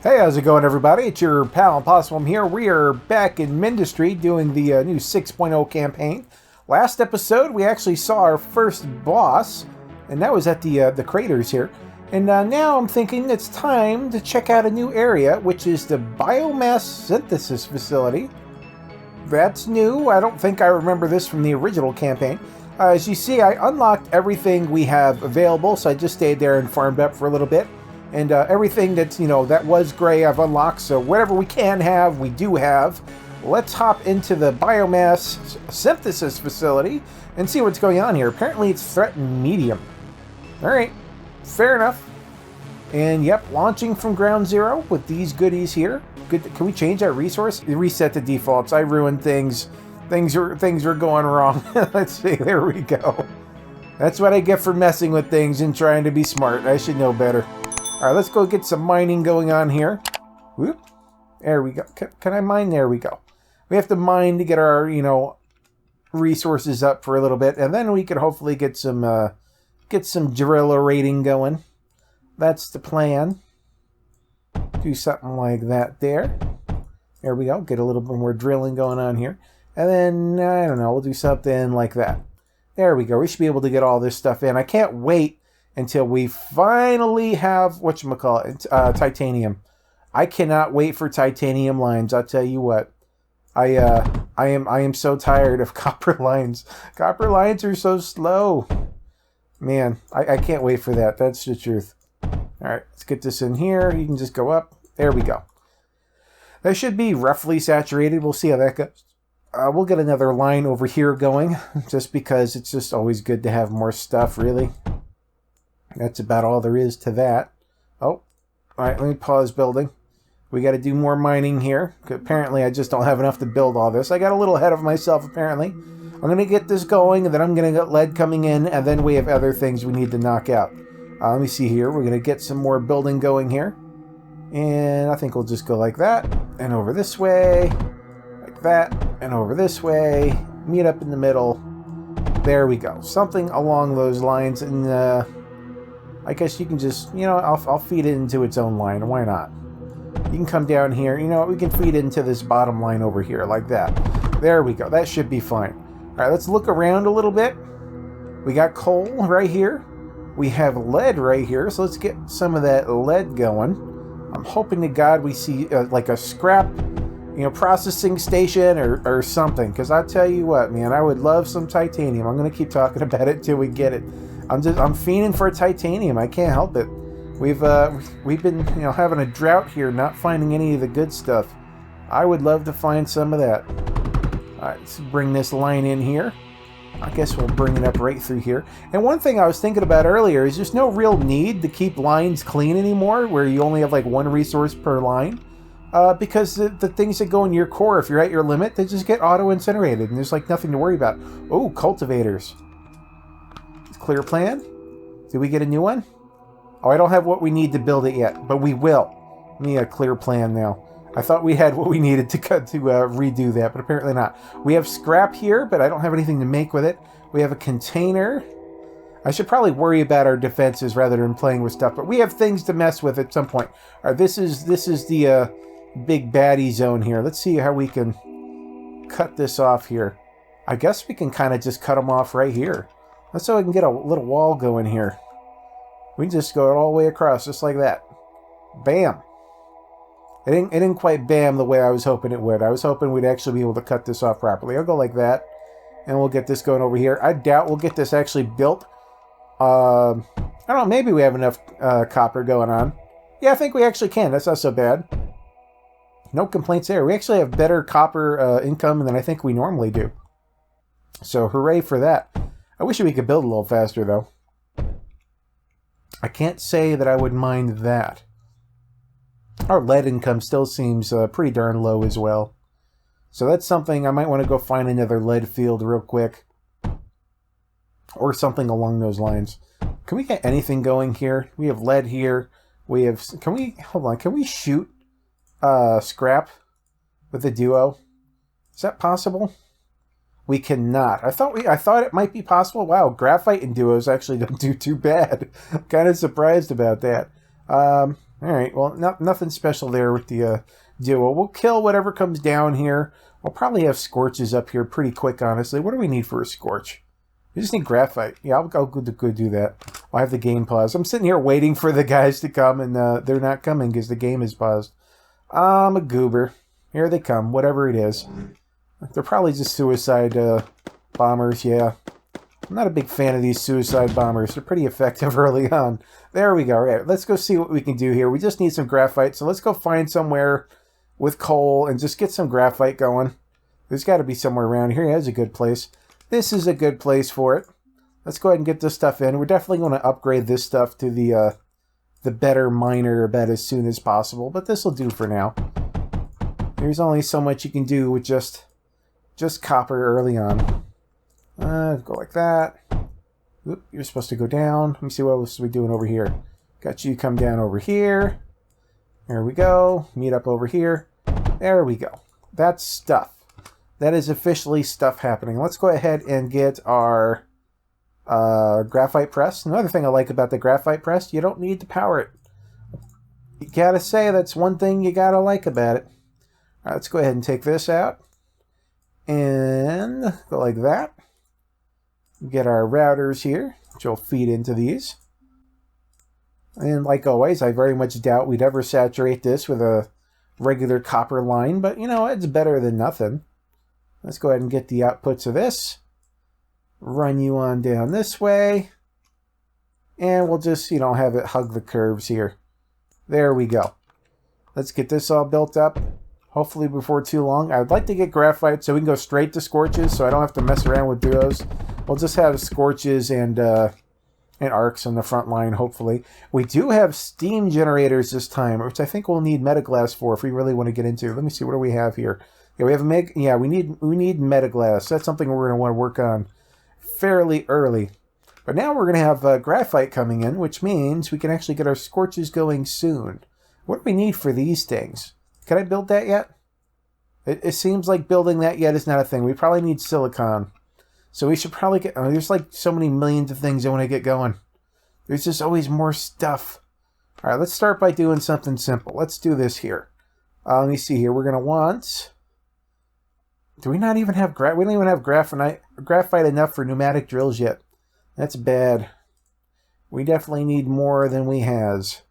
Hey, how's it going, everybody? It's your pal Impossibum here. We are back in Mindustry doing the new 6.0 campaign. Last episode, we actually saw our first boss, and that was at the craters here. And now I'm thinking it's time to check out a new area, which is the Biomass synthesis facility. That's new. I don't think I remember this from the original campaign. As you see, I unlocked everything we have available, so I just stayed there and farmed up for a little bit. And everything that's, that was gray I've unlocked, so whatever we can have, we do have. Let's hop into the biomass synthesis facility and see what's going on here. Apparently it's threatened medium. Alright, fair enough. And yep, launching from ground zero with these goodies here. Good. Can we change our resource? Reset the defaults. I ruined things. Things were going wrong. Let's see, there we go. That's what I get for messing with things and trying to be smart. I should know better. Alright, let's go get some mining going on here. Whoop. There we go. Can I mine? There we go. We have to mine to get our, resources up for a little bit, and then we could hopefully get some driller rating going. That's the plan. Do something like that there. There we go. Get a little bit more drilling going on here. And then, I don't know, we'll do something like that. There we go. We should be able to get all this stuff in. I can't wait until we finally have titanium. I cannot wait for titanium lines. I'll tell you what. I am so tired of copper lines. Copper lines are so slow. Man, I can't wait for that. That's the truth. Alright, let's get this in here. You can just go up. There we go. That should be roughly saturated. We'll see how that goes. We'll get another line over here going, just because it's just always good to have more stuff, really. That's about all there is to that. Oh, alright, let me pause building. We got to do more mining here. Apparently, I just don't have enough to build all this. I got a little ahead of myself, apparently. I'm going to get this going, and then I'm going to get lead coming in, and then we have other things we need to knock out. Let me see here. We're going to get some more building going here. And I think we'll just go like that, and over this way, like that, and over this way. Meet up in the middle. There we go. Something along those lines, and I guess you can just, I'll feed it into its own line. Why not? You can come down here. You know what? We can feed it into this bottom line over here, like that. There we go. That should be fine. All right, let's look around a little bit. We got coal right here. We have lead right here, so let's get some of that lead going. I'm hoping to God we see like a scrap, processing station or something. Because I tell you what, man, I would love some titanium. I'm going to keep talking about it till we get it. I'm fiending for titanium. I can't help it. We've been having a drought here, not finding any of the good stuff. I would love to find some of that. All right, let's bring this line in here. I guess we'll bring it up right through here. And one thing I was thinking about earlier is there's no real need to keep lines clean anymore, where you only have like one resource per line. Because the things that go in your core, if you're at your limit, they just get auto-incinerated, and there's like nothing to worry about. Oh, cultivators. Clear plan? Did we get a new one? Oh, I don't have what we need to build it yet, but we will. We need a clear plan now. I thought we had what we needed to redo that, but apparently not. We have scrap here, but I don't have anything to make with it. We have a container. I should probably worry about our defenses rather than playing with stuff, but we have things to mess with at some point. All right, this is the big baddie zone here. Let's see how we can cut this off here. I guess we can kind of just cut them off right here. That's so I can get a little wall going here. We can just go all the way across, just like that. Bam! It didn't quite bam the way I was hoping it would. I was hoping we'd actually be able to cut this off properly. I'll go like that, and we'll get this going over here. I doubt we'll get this actually built. I don't know, maybe we have enough copper going on. Yeah, I think we actually can. That's not so bad. No complaints there. We actually have better copper income than I think we normally do. So hooray for that. I wish we could build a little faster, though. I can't say that I would mind that. Our lead income still seems pretty darn low as well. So that's something I might want to go find another lead field real quick. Or something along those lines. Can we get anything going here? We have lead here. We have... Hold on. Can we shoot scrap with the duo? Is that possible? We cannot. I thought it might be possible. Wow, graphite and duos actually don't do too bad. I'm kind of surprised about that. Alright, well, nothing special there with the duo. We'll kill whatever comes down here. We'll probably have scorches up here pretty quick, honestly. What do we need for a scorch? We just need graphite. Yeah, I'll go do that. I have the game paused. I'm sitting here waiting for the guys to come, and they're not coming because the game is paused. I'm a goober. Here they come, whatever it is. They're probably just suicide bombers, yeah. I'm not a big fan of these suicide bombers. They're pretty effective early on. There we go. All right, let's go see what we can do here. We just need some graphite, so let's go find somewhere with coal and just get some graphite going. There's got to be somewhere around here. Here's a good place. This is a good place for it. Let's go ahead and get this stuff in. We're definitely going to upgrade this stuff to the better miner bed as soon as possible, but this will do for now. There's only so much you can do with just copper early on. Go like that. Oop, you're supposed to go down. Let me see what else we're doing over here. Got you come down over here. There we go. Meet up over here. There we go. That's stuff. That is officially stuff happening. Let's go ahead and get our graphite press. Another thing I like about the graphite press, you don't need to power it. You gotta say, that's one thing you gotta like about it. All right, let's go ahead and take this out. And go like that. Get our routers here, which will feed into these. And like always, I very much doubt we'd ever saturate this with a regular copper line, but you know, it's better than nothing. Let's go ahead and get the outputs of this. Run you on down this way. And we'll just, you know, have it hug the curves here. There we go. Let's get this all built up. Hopefully before too long. I'd like to get graphite so we can go straight to scorches so I don't have to mess around with duos. We'll just have scorches and arcs on the front line, hopefully. We do have steam generators this time, which I think we'll need metaglass for if we really want to get into. Let me see, what do we have here? Yeah, we have we need metaglass. That's something we're going to want to work on fairly early. But now we're going to have graphite coming in, which means we can actually get our scorches going soon. What do we need for these things? Can I build that yet? It seems like building that yet is not a thing. We probably need silicon. So we should probably get... Oh, there's like so many millions of things I want to get going. There's just always more stuff. All right, let's start by doing something simple. Let's do this here. Let me see here. We're going to want... Do we not even have... We don't even have graphite enough for pneumatic drills yet. That's bad. We definitely need more than we has.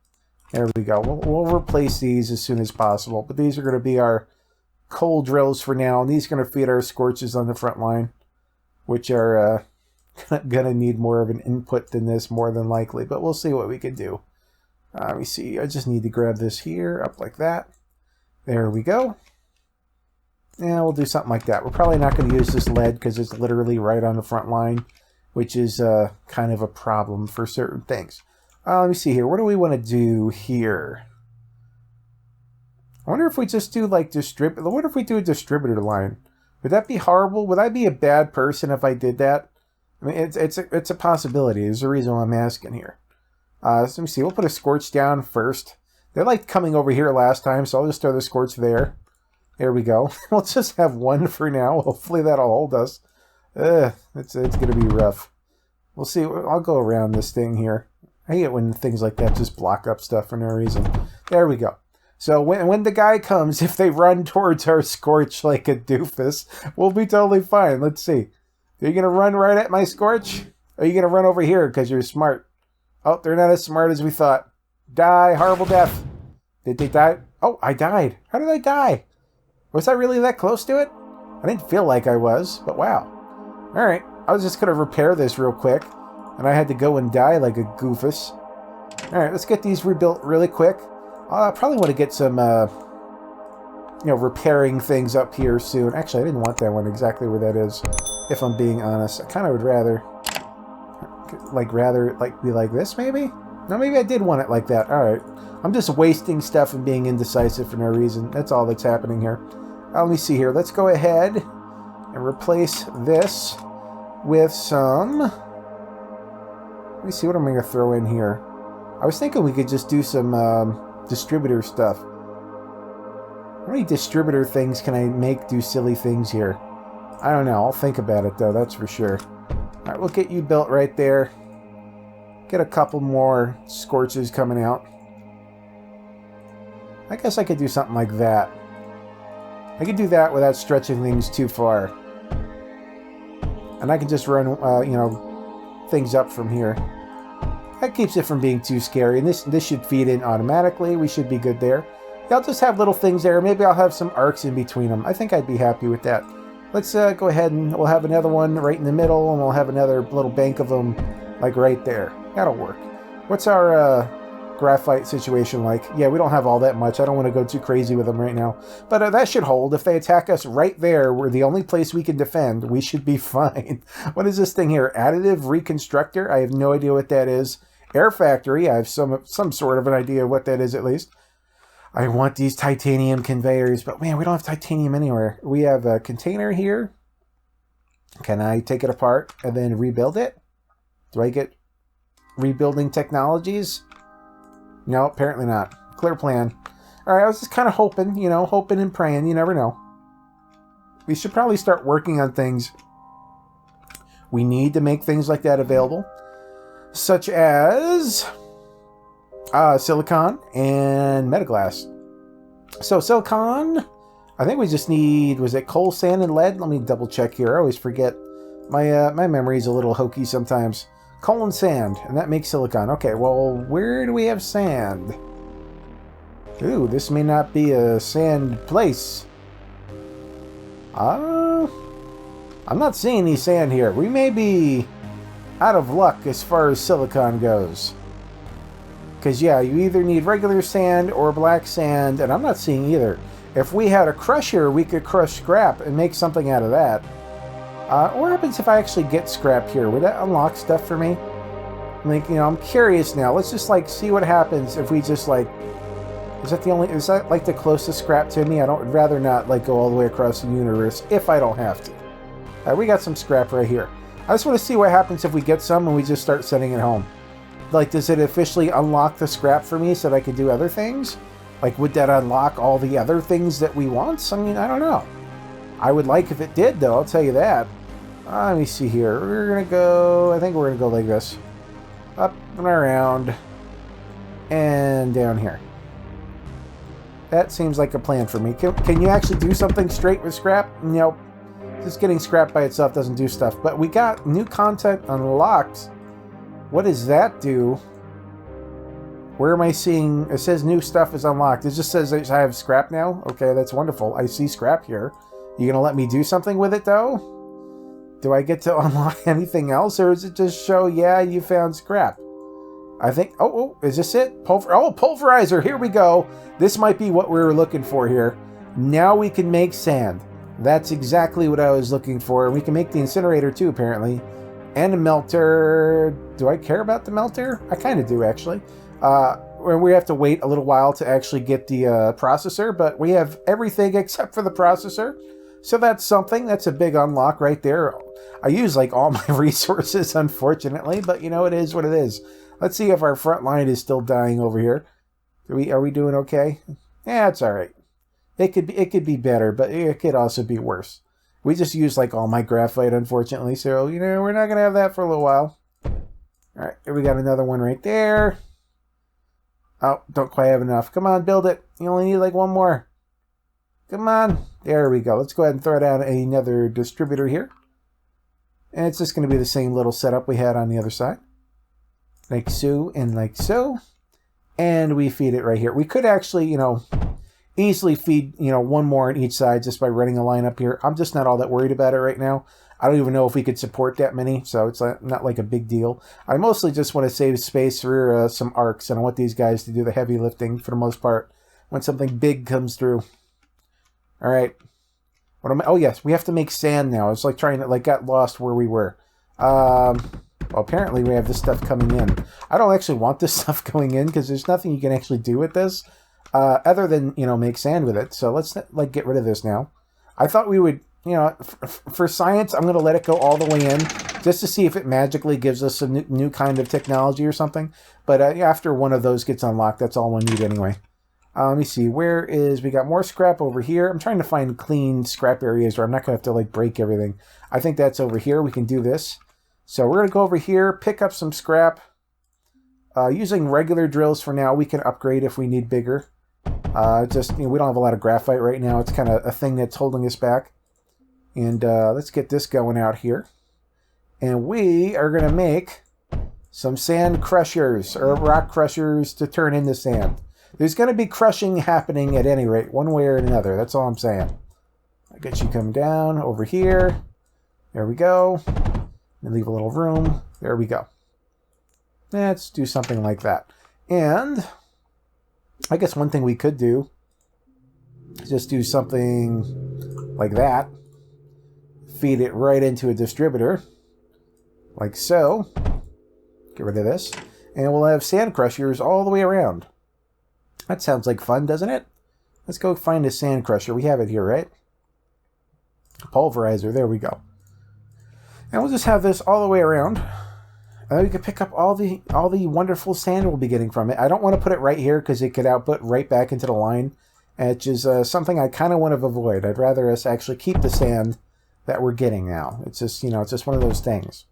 There we go. We'll replace these as soon as possible. But these are going to be our coal drills for now. And these are going to feed our scorches on the front line, which are going to need more of an input than this, more than likely. But we'll see what we can do. Let me see. I just need to grab this here, up like that. There we go. And we'll do something like that. We're probably not going to use this lead because it's literally right on the front line, which is kind of a problem for certain things. Let me see here. What do we want to do here? I wonder if we just do like what if we do a distributor line? Would that be horrible? Would I be a bad person if I did that? I mean, it's a possibility. There's a reason why I'm asking here. So let me see. We'll put a scorch down first. They liked coming over here last time, so I'll just throw the scorch there. There we go. We'll just have one for now. Hopefully that'll hold us. It's going to be rough. We'll see. I'll go around this thing here. I hate it when things like that just block up stuff for no reason. There we go. So when the guy comes, if they run towards our scorch like a doofus, we'll be totally fine. Let's see. Are you going to run right at my scorch? Or are you going to run over here because you're smart? Oh, they're not as smart as we thought. Die. Horrible death. Did they die? Oh, I died. How did I die? Was I really that close to it? I didn't feel like I was, but wow. All right. I was just going to repair this real quick. And I had to go and die like a goofus. Alright, let's get these rebuilt really quick. I probably want to get some, repairing things up here soon. Actually, I didn't want that one exactly where that is, if I'm being honest. I kind of would rather be like this, maybe? No, maybe I did want it like that. Alright. I'm just wasting stuff and being indecisive for no reason. That's all that's happening here. Let me see here. Let's go ahead and replace this with some... Let me see what I'm going to throw in here. I was thinking we could just do some distributor stuff. How many distributor things can I make do silly things here? I don't know. I'll think about it, though. That's for sure. All right, we'll get you built right there. Get a couple more scorches coming out. I guess I could do something like that. I could do that without stretching things too far. And I can just run, you know, things up from here. That keeps it from being too scary. And this should feed in automatically. We should be good there. I'll just have little things there. Maybe I'll have some arcs in between them. I think I'd be happy with that. Let's go ahead and we'll have another one right in the middle, and we'll have another little bank of them like right there. That'll work. What's our graphite situation like? Yeah, we don't have all that much. I don't want to go too crazy with them right now. But that should hold. If they attack us right there, we're the only place we can defend, we should be fine. What is this thing here? Additive reconstructor? I have no idea what that is. Air factory? I have some sort of an idea of what that is at least. I want these titanium conveyors, but man, we don't have titanium anywhere. We have a container here. Can I take it apart and then rebuild it? Do I get rebuilding technologies? No, apparently not. Clear plan. All right, I was just kind of hoping, you know, hoping and praying. You never know. We should probably start working on things. We need to make things like that available, such as silicon and metaglass. So silicon, I think we just need, was it coal, sand, and lead? Let me double check here. I always forget. My memory is a little hokey sometimes. Coal and sand, and that makes silicon. Okay, well, where do we have sand? Ooh, this may not be a sand place. I'm not seeing any sand here. We may be out of luck as far as silicon goes. Because, yeah, you either need regular sand or black sand, and I'm not seeing either. If we had a crusher, we could crush scrap and make something out of that. What happens if I actually get scrap here? Would that unlock stuff for me? Like, you know, I'm curious now. Let's just, like, see what happens if we just, like... Is that, like, the closest scrap to me? I'd rather not, like, go all the way across the universe if I don't have to. We got some scrap right here. I just want to see what happens if we get some and we just start sending it home. Like, does it officially unlock the scrap for me so that I can do other things? Like, would that unlock all the other things that we want? I mean, I don't know. I would like if it did, though, I'll tell you that. Let me see here. We're going to go... I think we're going to go like this. Up and around. And down here. That seems like a plan for me. Can you actually do something straight with scrap? Nope. Just getting scrap by itself doesn't do stuff. But we got new content unlocked. What does that do? Where am I seeing... It says new stuff is unlocked. It just says I have scrap now? Okay, that's wonderful. I see scrap here. You gonna let me do something with it, though? Do I get to unlock anything else? Or does it just show, yeah, you found scrap? I think... Oh, is this it? Pulverizer! Here we go! This might be what we were looking for here. Now we can make sand. That's exactly what I was looking for. We can make the incinerator, too, apparently. And a melter. Do I care about the melter? I kind of do, actually. We have to wait a little while to actually get the processor, but we have everything except for the processor. So that's something. That's a big unlock right there. I use, like, all my resources, unfortunately, but, you know, it is what it is. Let's see if our front line is still dying over here. Are we doing okay? Yeah, it's all right. It could be better, but it could also be worse. We just used, like, all my graphite, unfortunately, so, you know, we're not going to have that for a little while. All right, here we got another one right there. Oh, don't quite have enough. Come on, build it. You only need, like, one more. Come on. There we go. Let's go ahead and throw down another distributor here. And it's just going to be the same little setup we had on the other side. Like so and like so. And we feed it right here. We could actually, you know, easily feed, you know, one more on each side just by running a line up here. I'm just not all that worried about it right now. I don't even know if we could support that many, so it's not like a big deal. I mostly just want to save space for some arcs, and I want these guys to do the heavy lifting for the most part when something big comes through. All right. Oh, yes, we have to make sand now. It's like trying to, like, got lost where we were. Well, apparently we have this stuff coming in. I don't actually want this stuff going in because there's nothing you can actually do with this other than, you know, make sand with it. So let's, like, get rid of this now. I thought we would... You know, for science, I'm going to let it go all the way in just to see if it magically gives us a new kind of technology or something. But after one of those gets unlocked, that's all we need anyway. Let me see. We got more scrap over here. I'm trying to find clean scrap areas where I'm not going to have to, like, break everything. I think that's over here. We can do this. So we're going to go over here, pick up some scrap. Using regular drills for now. We can upgrade if we need bigger. Just, you know, we don't have a lot of graphite right now. It's kind of a thing that's holding us back. And let's get this going out here. And we are going to make some sand crushers, or rock crushers to turn into sand. There's going to be crushing happening at any rate, one way or another. That's all I'm saying. I get you come down over here. There we go. And leave a little room. There we go. Let's do something like that. And I guess one thing we could do is just do something like that. Feed it right into a distributor. Like so. Get rid of this. And we'll have sand crushers all the way around. That sounds like fun, doesn't it? Let's go find a sand crusher. We have it here, right? Pulverizer. There we go. And we'll just have this all the way around. We can pick up all the wonderful sand we'll be getting from it. I don't want to put it right here because it could output right back into the line, which is something I kind of want to avoid. I'd rather us actually keep the sand that we're getting now. It's just, you know, it's just one of those things.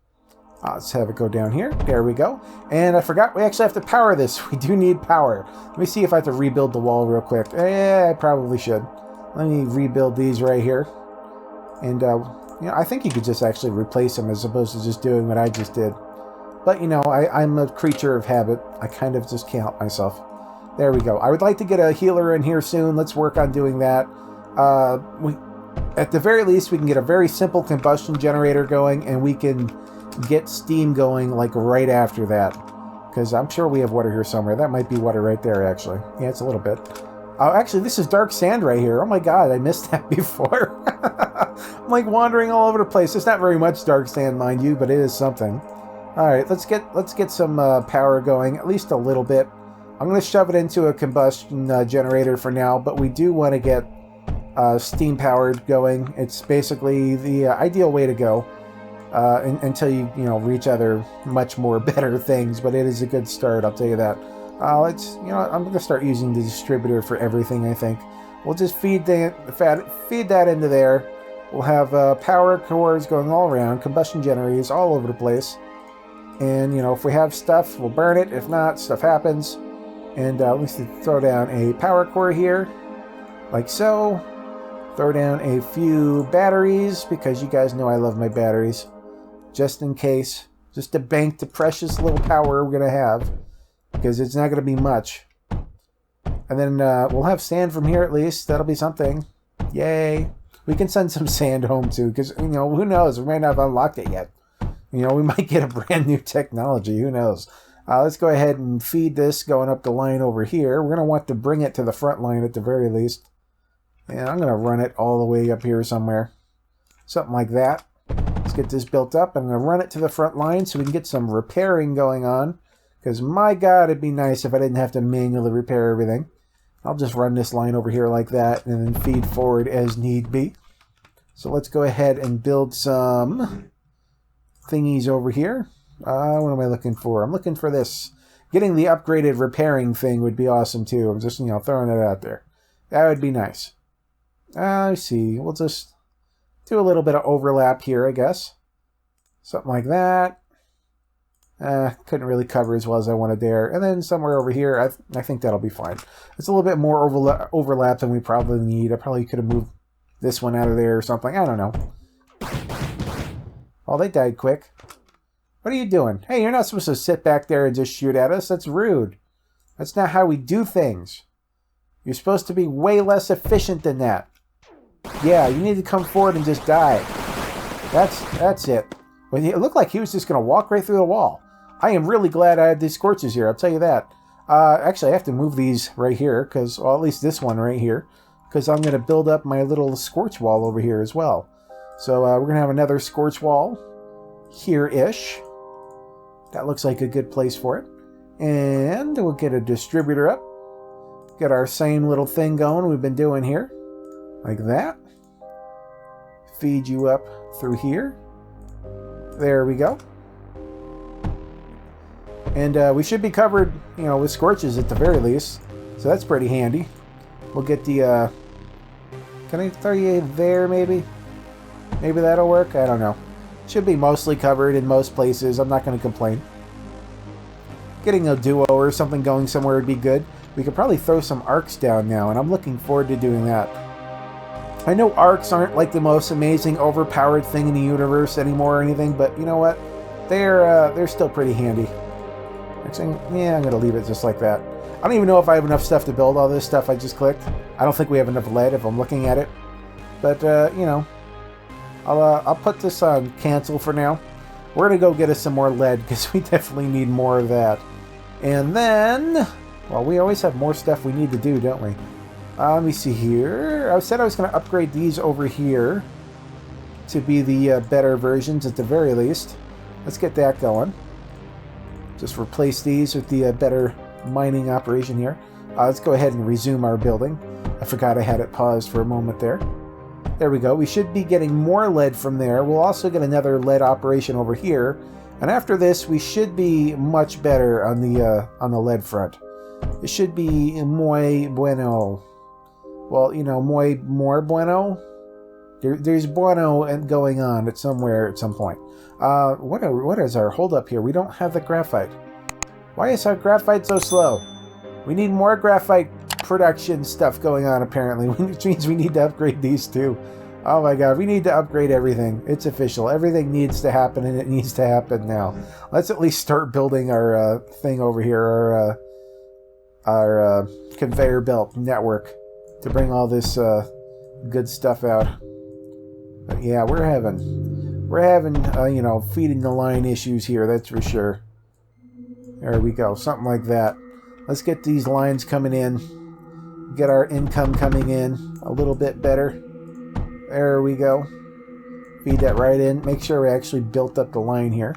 Let's have it go down here. There we go. And I forgot we actually have to power this. We do need power. Let me see if I have to rebuild the wall real quick. I probably should. Let me rebuild these right here. And, you know, I think you could just actually replace them as opposed to just doing what I just did. But, you know, I'm a creature of habit. I kind of just can't help myself. There we go. I would like to get a healer in here soon. Let's work on doing that. At the very least, we can get a very simple combustion generator going, and we can get steam going, like, right after that. Because I'm sure we have water here somewhere. That might be water right there, actually. Yeah, it's a little bit. Oh, actually, this is dark sand right here. Oh, my God, I missed that before. I'm, like, wandering all over the place. It's not very much dark sand, mind you, but it is something. All right, let's get some power going, at least a little bit. I'm going to shove it into a combustion generator for now, but we do want to get steam powered going. It's basically the ideal way to go until you reach other much more better things. But it is a good start, I'll tell you that. I'm going to start using the distributor for everything. I think we'll just feed that into there. We'll have power cores going all around, combustion generators all over the place. And, you know, if we have stuff, we'll burn it. If not, stuff happens. And at least throw down a power core here, like so. Throw down a few batteries, because you guys know I love my batteries. Just in case. Just to bank the precious little power we're going to have. Because it's not going to be much. And then we'll have sand from here at least. That'll be something. Yay. We can send some sand home too, because, you know, who knows? We might not have unlocked it yet. You know, we might get a brand new technology. Who knows? Let's go ahead and feed this going up the line over here. We're going to want to bring it to the front line at the very least. And I'm going to run it all the way up here somewhere. Something like that. Let's get this built up. I'm going to run it to the front line so we can get some repairing going on. Because, my God, it'd be nice if I didn't have to manually repair everything. I'll just run this line over here like that and then feed forward as need be. So let's go ahead and build some thingies over here. What am I looking for? I'm looking for this. Getting the upgraded repairing thing would be awesome too. I'm just, throwing it out there. That would be nice. I see. We'll just do a little bit of overlap here, I guess. Something like that. Couldn't really cover as well as I wanted there. And then somewhere over here, I think that'll be fine. It's a little bit more overlap than we probably need. I probably could have moved this one out of there or something. I don't know. Oh, they died quick. What are you doing? Hey, you're not supposed to sit back there and just shoot at us. That's rude. That's not how we do things. You're supposed to be way less efficient than that. Yeah, you need to come forward and just die. That's it. But it looked like he was just going to walk right through the wall. I am really glad I had these scorches here, I'll tell you that. Actually, I have to move these right here, because, well, at least this one right here, because I'm going to build up my little scorch wall over here as well. So we're going to have another scorch wall here-ish. That looks like a good place for it. And we'll get a distributor up. Get our same little thing going we've been doing here. Like that. Feed you up through here. There we go. And we should be covered, with scorches at the very least. So that's pretty handy. We'll get the, can I throw you there maybe? Maybe that'll work? I don't know. Should be mostly covered in most places. I'm not going to complain. Getting a duo or something going somewhere would be good. we could probably throw some arcs down now, and I'm looking forward to doing that. I know arcs aren't like the most amazing, overpowered thing in the universe anymore or anything, but you know what? They're still pretty handy. Actually, yeah, I'm gonna leave it just like that. I don't even know if I have enough stuff to build all this stuff I just clicked. I don't think we have enough lead if I'm looking at it, but you know, I'll put this on cancel for now. We're gonna go get us some more lead because we definitely need more of that. And then, well, we always have more stuff we need to do, don't we? Let me see here. I said I was going to upgrade these over here to be the better versions at the very least. Let's get that going. Just replace these with the better mining operation here. Let's go ahead and resume our building. I forgot I had it paused for a moment there. There we go. We should be getting more lead from there. We'll also get another lead operation over here. And after this, we should be much better on the lead front. It should be muy bueno. Well, you know, more bueno. There's bueno going on at somewhere at some point. What is our holdup here? We don't have the graphite. Why is our graphite so slow? We need more graphite production stuff going on apparently, which means we need to upgrade these too. Oh my god, we need to upgrade everything. It's official. Everything needs to happen, and it needs to happen now. Let's at least start building our thing over here, our conveyor belt network to bring all this good stuff out. But yeah, we're having you know, feeding the line issues here, that's for sure. There we go, something like that. Let's get these lines coming in, get our income coming in a little bit better. There we go. Feed that right in. Make sure we actually built up the line here.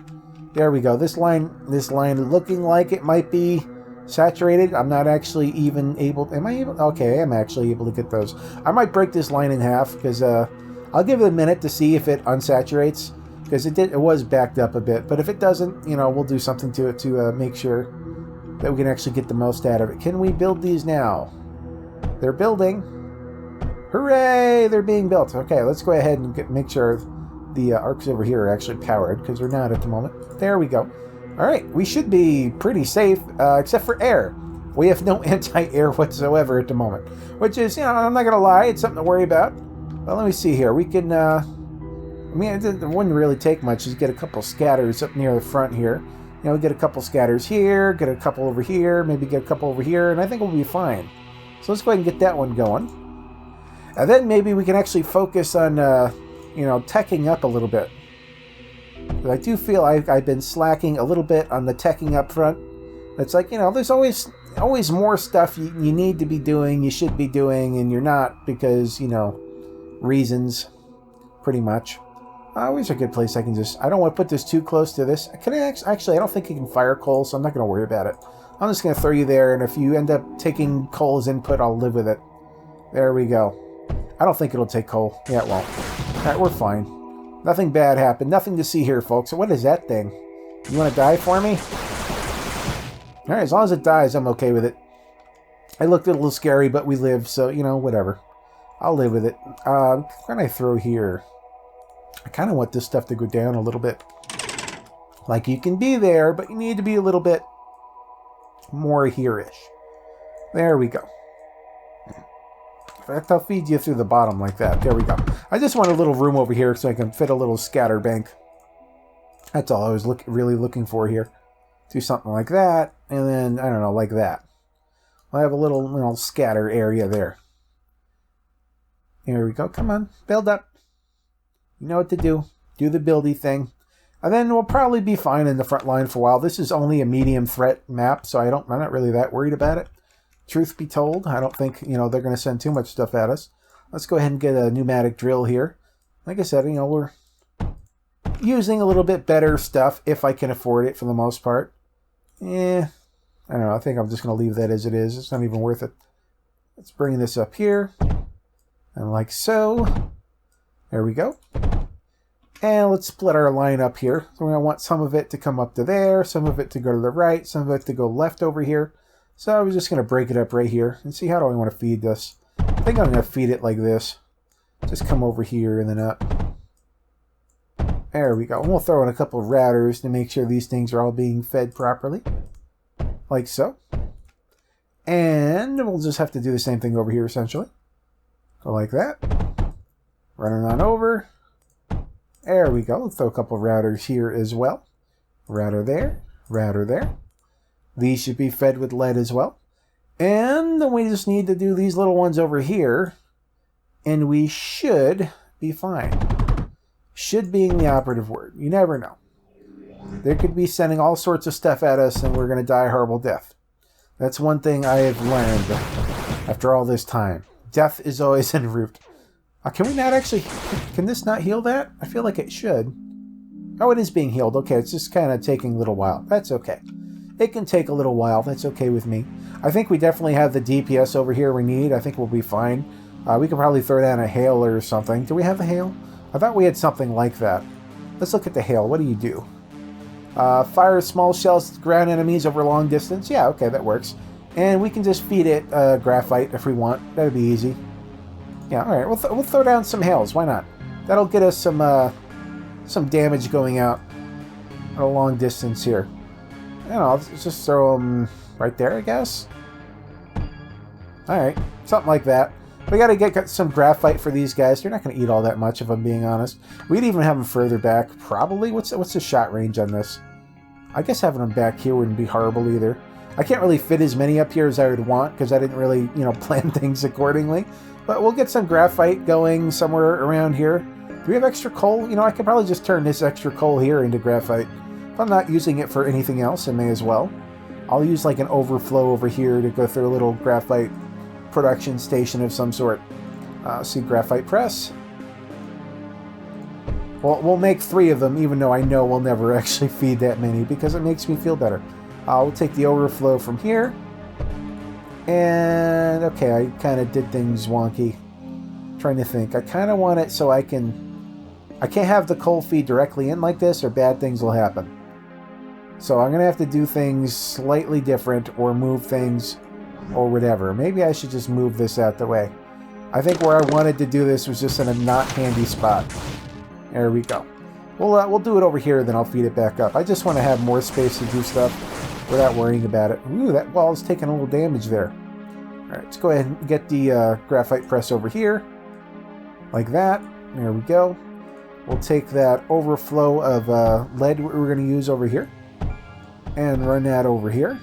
There we go. This line looking like it might be saturated. I'm not actually even able. Am I able? Okay, I'm actually able to get those. I might break this line in half because I'll give it a minute to see if it unsaturates, because it was backed up a bit. But if it doesn't, you know, we'll do something to it to make sure that we can actually get the most out of it. Can we build these now? They're building. Hooray! They're being built. Okay, let's go ahead and make sure the arcs over here are actually powered, because they're not at the moment. There we go. All right, we should be pretty safe, except for air. We have no anti-air whatsoever at the moment, which is, you know, I'm not going to lie, it's something to worry about. Well, let me see here. We can, I mean, it wouldn't really take much. Just get a couple scatters up near the front here. You know, get a couple scatters here, get a couple over here, maybe get a couple over here, and I think we'll be fine. So let's go ahead and get that one going. And then maybe we can actually focus on, you know, teching up a little bit. But I do feel I've been slacking a little bit on the teching up front. It's like, you know, there's always more stuff you need to be doing, you should be doing, and you're not because, you know, reasons, pretty much. Always a good place I can just... I don't want to put this too close to this. Can I actually, I don't think you can fire coal, so I'm not going to worry about it. I'm just going to throw you there, and if you end up taking coal as input, I'll live with it. There we go. I don't think it'll take coal. Yeah, it won't. Alright, we're fine. Nothing bad happened. Nothing to see here, folks. So what is that thing? You want to die for me? Alright, as long as it dies, I'm okay with it. It looked a little scary, but we lived, so, you know, whatever. I'll live with it. What can I throw here? I kind of want this stuff to go down a little bit. Like, you can be there, but you need to be a little bit more here-ish. There we go. In fact, I'll feed you through the bottom like that. There we go. I just want a little room over here so I can fit a little scatter bank. That's all I was really looking for here. Do something like that, and then, I don't know, like that. I'll have a little scatter area there. Here we go. Come on. Build up. You know what to do. Do the buildy thing. And then we'll probably be fine in the front line for a while. This is only a medium threat map, so I'm not really that worried about it. Truth be told, I don't think, you know, they're going to send too much stuff at us. Let's go ahead and get a pneumatic drill here. Like I said, you know, we're using a little bit better stuff if I can afford it for the most part. I don't know. I think I'm just going to leave that as it is. It's not even worth it. Let's bring this up here. And like so. There we go. And let's split our line up here. So we're going to want some of it to come up to there, some of it to go to the right, some of it to go left over here. So I was just going to break it up right here and see how do I want to feed this. I think I'm going to feed it like this. Just come over here and then up. There we go. And we'll throw in a couple of routers to make sure these things are all being fed properly. Like so. And we'll just have to do the same thing over here, essentially. Go like that. Running on over. There we go. Let's throw a couple of routers here as well. Router there. Router there. These should be fed with lead as well. And then we just need to do these little ones over here. And we should be fine. Should being the operative word. You never know. They could be sending all sorts of stuff at us and we're going to die a horrible death. That's one thing I have learned after all this time. Death is always en route. Can we not actually... Can this not heal that? I feel like it should. Oh, it is being healed. Okay, it's just kind of taking a little while. That's okay. It can take a little while. That's okay with me. I think we definitely have the DPS over here we need. I think we'll be fine. We could probably throw down a hail or something. Do we have a hail? I thought we had something like that. Let's look at the hail. What do you do? Fire small shells to ground enemies over long distance. Yeah, okay, that works. And we can just feed it graphite if we want. That'd be easy. Yeah, all right. We'll throw down some hails. Why not? That'll get us some damage going out at a long distance here. I don't know. Let's just throw them right there, I guess. All right, something like that. We got to get some graphite for these guys. They're not going to eat all that much, if I'm being honest. We'd even have them further back, probably. What's the shot range on this? I guess having them back here wouldn't be horrible either. I can't really fit as many up here as I would want because I didn't really, plan things accordingly. But we'll get some graphite going somewhere around here. Do we have extra coal? I could probably just turn this extra coal here into graphite. If I'm not using it for anything else, I may as well. I'll use like an overflow over here to go through a little graphite production station of some sort. See, graphite press. Well, we'll make 3 of them, even though I know we'll never actually feed that many because it makes me feel better. We'll take the overflow from here. And, okay, I kind of did things wonky. Trying to think. I kind of want it so I can't have the coal feed directly in like this or bad things will happen. So I'm going to have to do things slightly different or move things or whatever. Maybe I should just move this out the way. I think where I wanted to do this was just in a not handy spot. There we go. We'll do it over here, then I'll feed it back up. I just want to have more space to do stuff without worrying about it. Ooh, that wall's taking a little damage there. Alright, let's go ahead and get the graphite press over here. Like that. There we go. We'll take that overflow of lead we're going to use over here. And run that over here.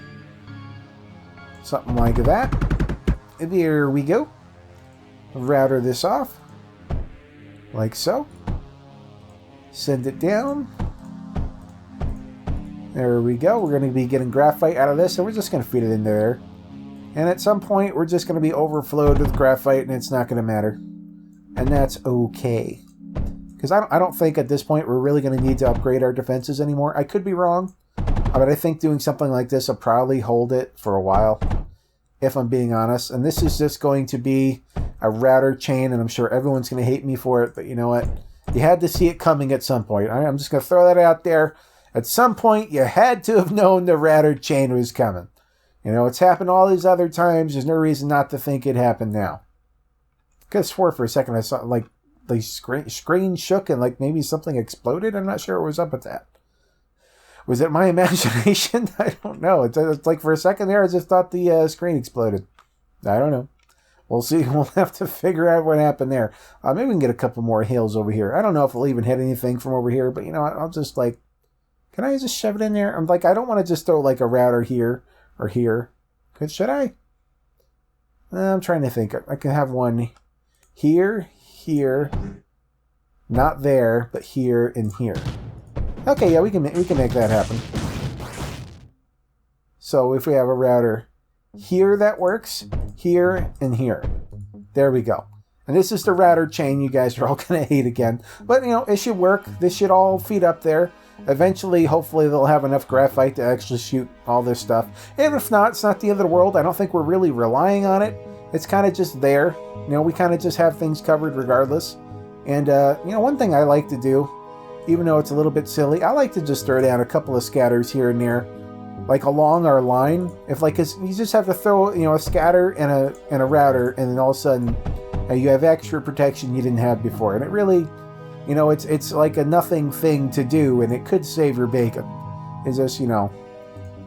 Something like that. There we go. Router this off. Like so. Send it down. There we go. We're going to be getting graphite out of this, and we're just going to feed it in there. And at some point, we're just going to be overflowed with graphite, and it's not going to matter. And that's okay. Because I don't think at this point we're really going to need to upgrade our defenses anymore. I could be wrong, but I think doing something like this will probably hold it for a while, if I'm being honest. And this is just going to be a router chain, and I'm sure everyone's going to hate me for it, but you know what? You had to see it coming at some point. I'm just going to throw that out there. At some point, you had to have known the router chain was coming. It's happened all these other times. There's no reason not to think it happened now. I could have swore for a second I saw, like, the screen shook and, like, maybe something exploded. I'm not sure what was up with that. Was it my imagination? I don't know. It's like for a second there, I just thought the screen exploded. I don't know. We'll see. We'll have to figure out what happened there. Maybe we can get a couple more hails over here. I don't know if we'll even hit anything from over here, but I'll just like... Can I just shove it in there? I'm like, I don't want to just throw like a router here or here. Should I? I'm trying to think. I can have one here, here, not there, but here and here. Okay, yeah, we can make that happen. So if we have a router here that works, here and here. There we go. And this is the router chain you guys are all going to hate again. But, it should work. This should all feed up there. Eventually, hopefully, they'll have enough graphite to actually shoot all this stuff. And if not, it's not the end of the world. I don't think we're really relying on it. It's kind of just there. We kind of just have things covered regardless. And, one thing I like to do, even though it's a little bit silly, I like to just throw down a couple of scatters here and there. Like along our line. If you just have to throw, a scatter and a router, and then all of a sudden you have extra protection you didn't have before. And it really... it's like a nothing thing to do, and it could save your bacon. It's just,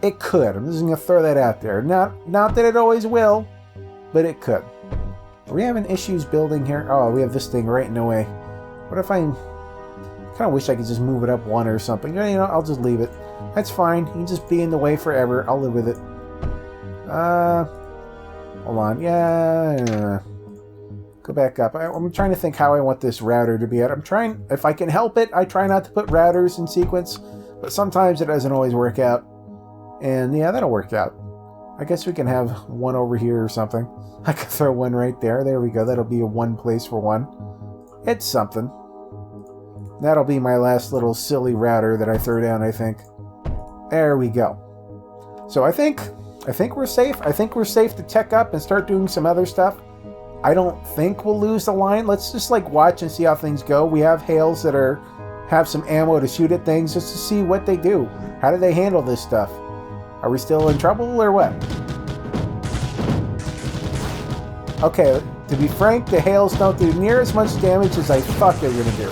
It could. I'm just going to throw that out there. Not that it always will, but it could. Are we having issues building here? Oh, we have this thing right in the way. What if I kind of wish I could just move it up one or something? You know, I'll just leave it. That's fine. You can just be in the way forever. I'll live with it. Hold on. Yeah. Go back up. I'm trying to think how I want this router to be at. I'm trying, if I can help it, I try not to put routers in sequence, but sometimes it doesn't always work out. And yeah, that'll work out. I guess we can have one over here or something. I could throw one right there. There we go. That'll be a one place for one. It's something. That'll be my last little silly router that I throw down, I think. There we go. So I think we're safe. I think we're safe to tech up and start doing some other stuff. I don't think we'll lose the line. Let's just like watch and see how things go. We have hails that have some ammo to shoot at things just to see what they do. How do they handle this stuff? Are we still in trouble or what? Okay, to be frank, the hails don't do near as much damage as I thought they were going to do.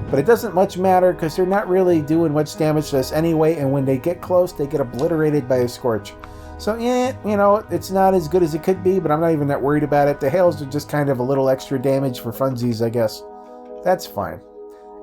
But it doesn't much matter because they're not really doing much damage to us anyway, and when they get close, they get obliterated by a scorch. So yeah, you know, it's not as good as it could be, but I'm not even that worried about it. The hails are just kind of a little extra damage for funsies, I guess. That's fine.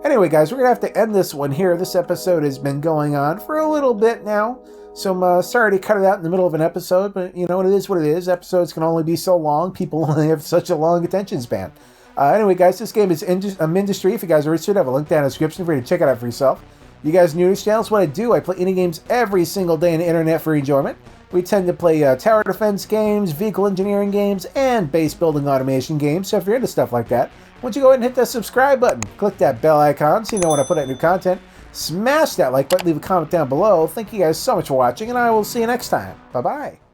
Anyway, guys, we're going to have to end this one here. This episode has been going on for a little bit now. So I'm sorry to cut it out in the middle of an episode, but you know, it is what it is. Episodes can only be so long. People only have such a long attention span. Anyway, guys, this game is Mindustry. If you guys are interested, I have a link down in the description for you to check it out for yourself. You guys new to this channel, it's what I do. I play indie games every single day on the internet for enjoyment. We tend to play tower defense games, vehicle engineering games, and base building automation games. So if you're into stuff like that, why don't you go ahead and hit that subscribe button. Click that bell icon so you know when I put out new content. Smash that like button, leave a comment down below. Thank you guys so much for watching, and I will see you next time. Bye-bye.